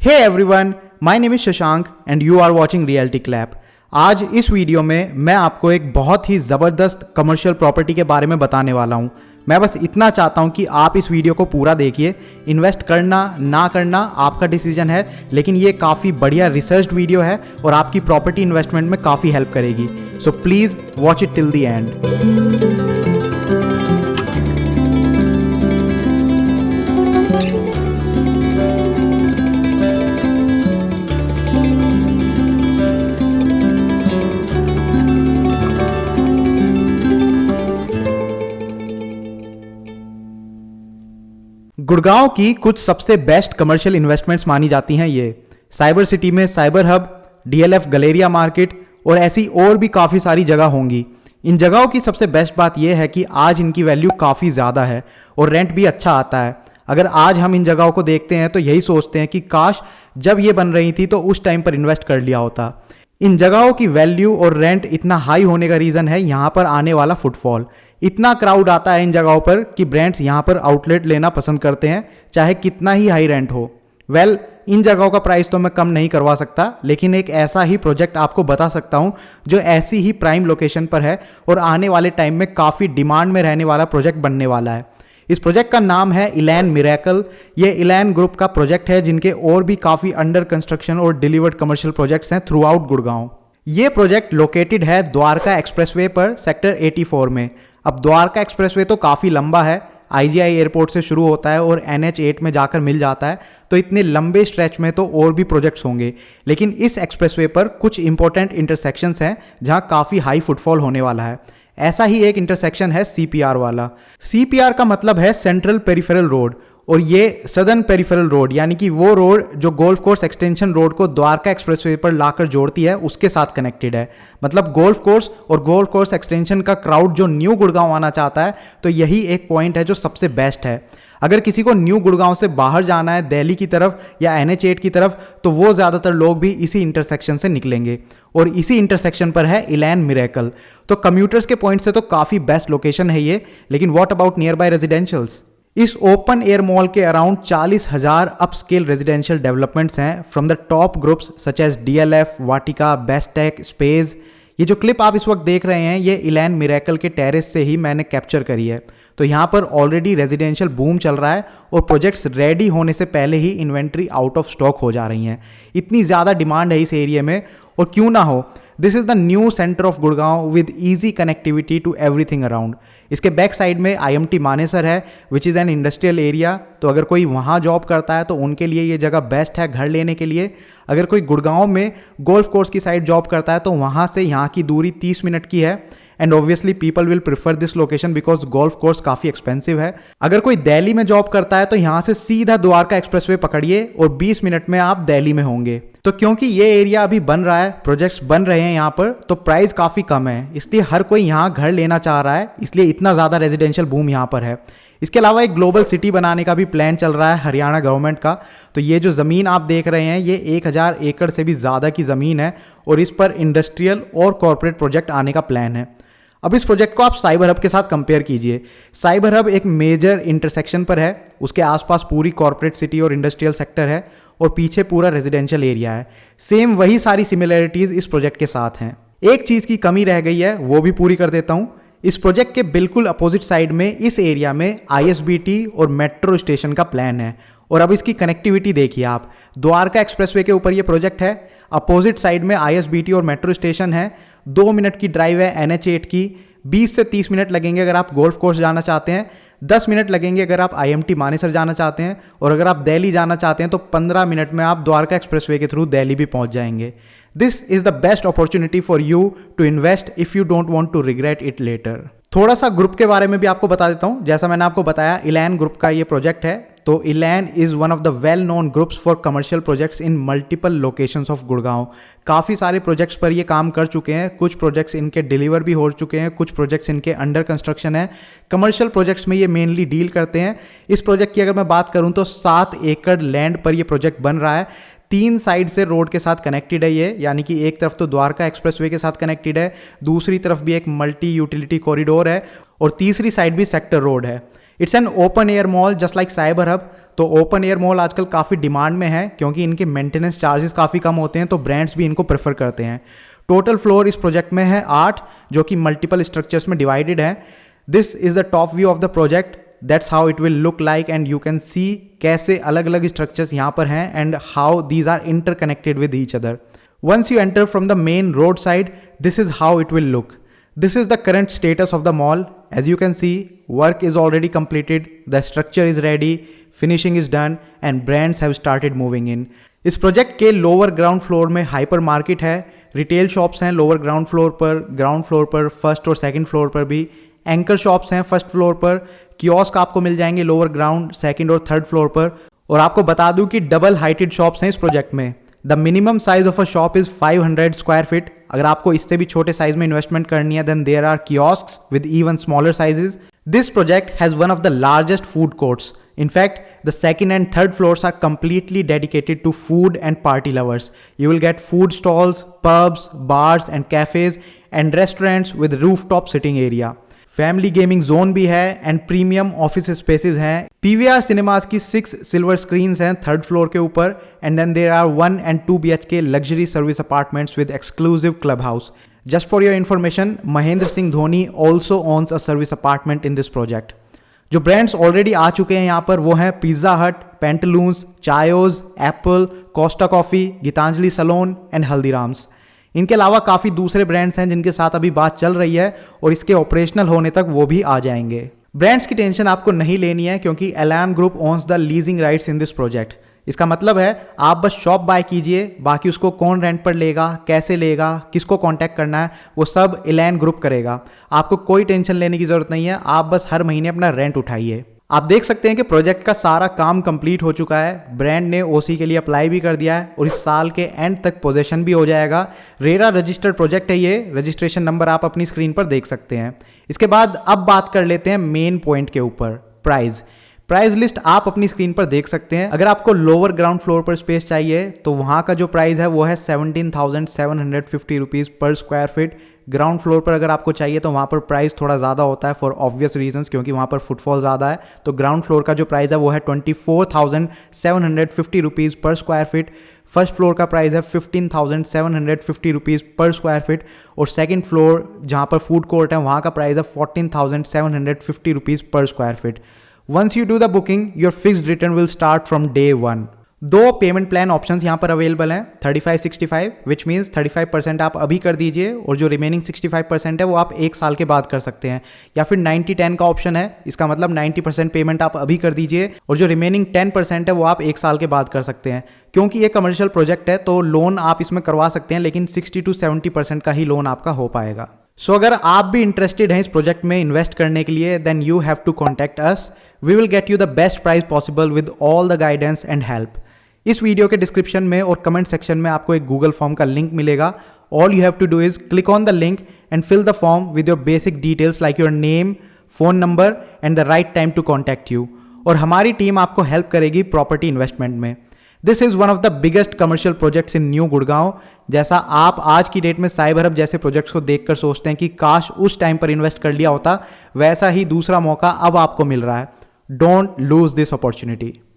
Hey everyone, my name is Shashank and you are watching reality clap. आज इस video में मैं आपको एक बहुत ही ज़बरदस्त कमर्शियल प्रॉपर्टी के बारे में बताने वाला हूं। मैं बस इतना चाहता हूं कि आप इस वीडियो को पूरा देखिए। इन्वेस्ट करना ना करना आपका डिसीजन है, लेकिन ये काफ़ी बढ़िया रिसर्च्ड वीडियो है और आपकी प्रॉपर्टी इन्वेस्टमेंट में काफ़ी हेल्प करेगी। So please watch it till the end. Gurgaon की कुछ सबसे बेस्ट कमर्शियल इन्वेस्टमेंट्स मानी जाती हैं ये। साइबर सिटी में cyber hub, DLF Galleria market और ऐसी और भी काफ़ी सारी जगह होंगी। इन जगहों की सबसे बेस्ट बात यह है कि आज इनकी वैल्यू काफ़ी ज़्यादा है और रेंट भी अच्छा आता है। अगर आज हम इन जगहों को देखते हैं तो यही सोचते हैं कि काश जब ये बन रही थी तो उस टाइम पर इन्वेस्ट कर लिया होता। इन जगहों की वैल्यू और रेंट इतना हाई होने का रीज़न है यहाँ पर आने वाला फुटफॉल। इतना क्राउड आता है इन जगहों पर कि ब्रांड्स यहाँ पर आउटलेट लेना पसंद करते हैं, चाहे कितना ही हाई रेंट हो। इन जगहों का प्राइस तो मैं कम नहीं करवा सकता, लेकिन एक ऐसा ही प्रोजेक्ट आपको बता सकता हूँ जो ऐसी ही प्राइम लोकेशन पर है और आने वाले टाइम में काफ़ी डिमांड में रहने वाला प्रोजेक्ट बनने वाला है। इस प्रोजेक्ट का नाम है इलैन मिरेकल। ये इलैन ग्रुप का प्रोजेक्ट है, जिनके और भी काफ़ी अंडर कंस्ट्रक्शन और डिलीवर्ड कमर्शियल प्रोजेक्ट्स हैं थ्रू आउट गुड़गांव। ये प्रोजेक्ट लोकेटेड है द्वारका एक्सप्रेसवे पर सेक्टर 84 में। अब द्वारका एक्सप्रेसवे तो काफ़ी लंबा है, आईजीआई एयरपोर्ट से शुरू होता है और NH8 में जाकर मिल जाता है, तो इतने लंबे स्ट्रेच में तो और भी प्रोजेक्ट्स होंगे। लेकिन इस एक्सप्रेसवे पर कुछ इंपॉर्टेंट इंटरसेक्शंस हैं जहां काफ़ी हाई फुटफॉल होने वाला है। ऐसा ही एक इंटरसेक्शन है CPR वाला। CPR का मतलब है सेंट्रल पेरिफेरल रोड, और ये सदर्न पेरिफेरल रोड यानी कि वो रोड जो गोल्फ कोर्स एक्सटेंशन रोड को द्वारका एक्सप्रेसवे पर लाकर जोड़ती है उसके साथ कनेक्टेड है। मतलब गोल्फ कोर्स और गोल्फ कोर्स एक्सटेंशन का क्राउड जो न्यू गुड़गांव आना चाहता है, तो यही एक पॉइंट है जो सबसे बेस्ट है। अगर किसी को न्यू गुड़गांव से बाहर जाना है दिल्ली की तरफ या NH8 की तरफ, तो वो ज़्यादातर लोग भी इसी इंटरसेक्शन से निकलेंगे और इसी इंटरसेक्शन पर है इलैन मिरेकल। तो कम्यूटर्स के पॉइंट से तो काफ़ी बेस्ट लोकेशन है ये। लेकिन what about near by residentials? इस ओपन एयर मॉल के अराउंड 40,000 अपस्केल रेजिडेंशियल डेवलपमेंट्स हैं from the top groups such as DLF, Vatika, Bestech, space. ये जो क्लिप आप इस वक्त देख रहे हैं ये इलैन मिरेकल के टेरेस से ही मैंने कैप्चर करी है। तो यहाँ पर ऑलरेडी रेजिडेंशियल बूम चल रहा है और प्रोजेक्ट्स रेडी होने से पहले ही इन्वेंट्री आउट ऑफ स्टॉक हो जा रही हैं। इतनी ज़्यादा डिमांड है इस एरिया में, और क्यों ना हो, this is the new centre of Gurgaon with easy connectivity to everything around. इसके बैक साइड में IMT मानेसर है which is an industrial area. तो अगर कोई वहाँ जॉब करता है तो उनके लिए ये जगह बेस्ट है घर लेने के लिए। अगर कोई गुड़गांव में गोल्फ कोर्स की साइड जॉब करता है तो वहाँ से यहाँ की दूरी 30 मिनट की है। And obviously people will prefer this location because golf course काफ़ी एक्सपेंसिव है। अगर कोई दिल्ली में जॉब करता है तो यहाँ से सीधा द्वारका एक्सप्रेसवे पकड़िए और 20 मिनट में आप दिल्ली में होंगे। तो क्योंकि ये एरिया अभी बन रहा है, प्रोजेक्ट्स बन रहे हैं यहाँ पर, तो प्राइस काफ़ी कम है, इसलिए हर कोई यहाँ घर लेना चाह रहा है, इसलिए इतना ज़्यादा रेजिडेंशियल बूम यहाँ पर है। इसके अलावा एक ग्लोबल सिटी बनाने का भी प्लान चल रहा है हरियाणा गवर्नमेंट का। तो ये जो ज़मीन आप देख रहे हैं ये 1000 एकड़ से भी ज़्यादा की ज़मीन है और इस पर इंडस्ट्रियल और कॉर्पोरेट प्रोजेक्ट आने का प्लान है। अब इस प्रोजेक्ट को आप साइबर हब के साथ कंपेयर कीजिए। साइबर हब एक मेजर इंटरसेक्शन पर है, उसके आसपास पूरी कॉर्पोरेट सिटी और इंडस्ट्रियल सेक्टर है और पीछे पूरा रेजिडेंशियल एरिया है। सेम वही सारी सिमिलरिटीज़ इस प्रोजेक्ट के साथ हैं। एक चीज़ की कमी रह गई है, वो भी पूरी कर देता हूँ। इस प्रोजेक्ट के बिल्कुल अपोजिट साइड में इस एरिया में ISBT और मेट्रो स्टेशन का प्लान है। और अब इसकी कनेक्टिविटी देखिए आप, द्वारका एक्सप्रेसवे के ऊपर ये प्रोजेक्ट है, अपोजिट साइड में ISBT और मेट्रो स्टेशन है, 2 मिनट की ड्राइव है NH8 की, 20 से 30 मिनट लगेंगे अगर आप गोल्फ कोर्स जाना चाहते हैं, 10 मिनट लगेंगे अगर आप IMT मानेसर जाना चाहते हैं, और अगर आप दिल्ली जाना चाहते हैं तो 15 मिनट में आप द्वारका एक्सप्रेसवे के थ्रू दिल्ली भी पहुंच जाएंगे। This is the best opportunity for you to invest if you don't want to regret it later. थोड़ा सा ग्रुप के बारे में भी आपको बता देता हूँ। जैसा मैंने आपको बताया इलैन ग्रुप का ये प्रोजेक्ट है, तो Elan is one of the well known groups for commercial projects in multiple locations of Gurgaon. काफ़ी सारे प्रोजेक्ट्स पर ये काम कर चुके हैं, कुछ प्रोजेक्ट्स इनके डिलीवर भी हो चुके हैं, कुछ प्रोजेक्ट्स इनके अंडर कंस्ट्रक्शन है। कमर्शियल प्रोजेक्ट्स में ये मेनली डील करते हैं। इस प्रोजेक्ट की अगर मैं बात करूँ तो 7 एकड़ लैंड पर ये प्रोजेक्ट बन रहा है। 3 साइड से रोड के साथ कनेक्टेड है ये, यानी कि एक तरफ तो द्वारका एक्सप्रेसवे के साथ कनेक्टेड है, दूसरी तरफ भी एक मल्टी यूटिलिटी कॉरिडोर है और तीसरी साइड भी सेक्टर रोड है। It's an open air mall just like cyber hub. तो ओपन एयर मॉल आजकल काफ़ी डिमांड में है क्योंकि इनके मेंटेनेंस चार्जेस काफ़ी कम होते हैं, तो ब्रांड्स भी इनको प्रेफर करते हैं। टोटल फ्लोर इस प्रोजेक्ट में है 8, जो कि मल्टीपल स्ट्रक्चर्स में डिवाइडेड है। This is the top view of the project, that's how it will look like and you can see कैसे अलग अलग स्ट्रक्चर्स यहाँ पर हैं and how these are interconnected with each other. Once you enter from the main road side, this is how it will look. This is the current status of the mall. As you can see, work is already completed, the structure is ready, finishing is done and brands have started moving in. इस project के lower ground floor में hyper market है, retail shops हैं lower ground floor पर first और second floor पर भी, anchor shops हैं फर्स्ट फ्लोर पर, कियोस्क आपको मिल जाएंगे लोअर ग्राउंड, सेकंड और थर्ड फ्लोर पर। और आपको बता दूं कि डबल हाइटेड शॉप्स हैं इस प्रोजेक्ट में। The minimum size of a shop is 500 square feet. अगर आपको इससे भी छोटे साइज में इन्वेस्टमेंट करनी है, then there are kiosks with even smaller sizes. This project has one of the largest food courts. In fact, the second and third floors are completely dedicated to food and party lovers. You will get food stalls, pubs, bars and cafes and restaurants with rooftop sitting area. Family gaming zone भी है and premium office spaces हैं। PVR cinemas की 6 silver screens हैं third floor के ऊपर and then there are 1 and 2 BHK luxury service apartments with exclusive club house. Just for your information, Mahendra Singh Dhoni also owns a service apartment in this project. जो brands already आ चुके हैं यहाँ पर वो हैं Pizza Hut, Pantaloons, Chaayos, Apple, Costa Coffee, Geetanjali salon and Haldiram's. इनके अलावा काफ़ी दूसरे ब्रांड्स हैं जिनके साथ अभी बात चल रही है और इसके ऑपरेशनल होने तक वो भी आ जाएंगे। ब्रांड्स की टेंशन आपको नहीं लेनी है क्योंकि Elan group owns the leasing rights in this project. इसका मतलब है आप बस शॉप बाय कीजिए, बाकी उसको कौन रेंट पर लेगा, कैसे लेगा, किसको कांटेक्ट करना है, वो सब एलान ग्रुप करेगा। आपको कोई टेंशन लेने की जरूरत नहीं है, आप बस हर महीने अपना रेंट उठाइए। आप देख सकते हैं कि प्रोजेक्ट का सारा काम कंप्लीट हो चुका है। ब्रांड ने ओसी के लिए अप्लाई भी कर दिया है और इस साल के एंड तक पोजेशन भी हो जाएगा। रेरा रजिस्टर्ड प्रोजेक्ट है ये, रजिस्ट्रेशन नंबर आप अपनी स्क्रीन पर देख सकते हैं। इसके बाद अब बात कर लेते हैं मेन पॉइंट के ऊपर, प्राइस लिस्ट आप अपनी स्क्रीन पर देख सकते हैं। अगर आपको लोअर ग्राउंड फ्लोर पर स्पेस चाहिए तो वहाँ का जो प्राइस है वो है 17,750 रुपीज़ पर स्क्वायर फीट। ग्राउंड फ्लोर पर अगर आपको चाहिए तो वहाँ पर प्राइस थोड़ा ज़्यादा होता है फॉर ऑब्वियस रीजंस, क्योंकि वहाँ पर फुटफॉल ज़्यादा है। तो ग्राउंड फ्लोर का जो प्राइस है वो है 24,750 रुपीज़ पर स्क्वायर फीट। फर्स्ट फ्लोर का प्राइस है 15,750 रुपीज़ पर स्क्वायर फीट और सेकंड फ्लोर जहाँ पर फूड कोर्ट है वहाँ का प्राइस है 14,750 रुपीज़ पर square feet. Once you do the booking, your fixed return will start from day 1. दो पेमेंट प्लान ऑप्शंस यहाँ पर अवेलेबल हैं, 35-65, विच मीन्स 35% आप अभी कर दीजिए और जो रिमेनिंग 65% है वो आप एक साल के बाद कर सकते हैं। या फिर 90-10 का ऑप्शन है, इसका मतलब 90% पेमेंट आप अभी कर दीजिए और जो रिमेनिंग 10% है वो आप एक साल के बाद कर सकते हैं। क्योंकि ये कमर्शियल प्रोजेक्ट है तो लोन आप इसमें करवा सकते हैं, लेकिन 60-70% का ही लोन आपका हो पाएगा। सो अगर आप भी इंटरेस्टेड हैं इस प्रोजेक्ट में इन्वेस्ट करने के लिए, then you have to contact us. We will get you the best price possible with all the guidance and help. इस वीडियो के डिस्क्रिप्शन में और कमेंट सेक्शन में आपको एक गूगल फॉर्म का लिंक मिलेगा। All you have to do is click on the link and fill the form with your basic details like your name, phone number and the right time to contact you. और हमारी team आपको help करेगी property investment में। This is one of the biggest commercial projects in new Gurgaon. जैसा आप आज की date में साइबर हब जैसे प्रोजेक्ट्स को देखकर सोचते हैं कि काश उस टाइम पर इन्वेस्ट कर लिया होता, वैसा ही दूसरा मौका अब आपको मिल रहा है। Don't lose this opportunity.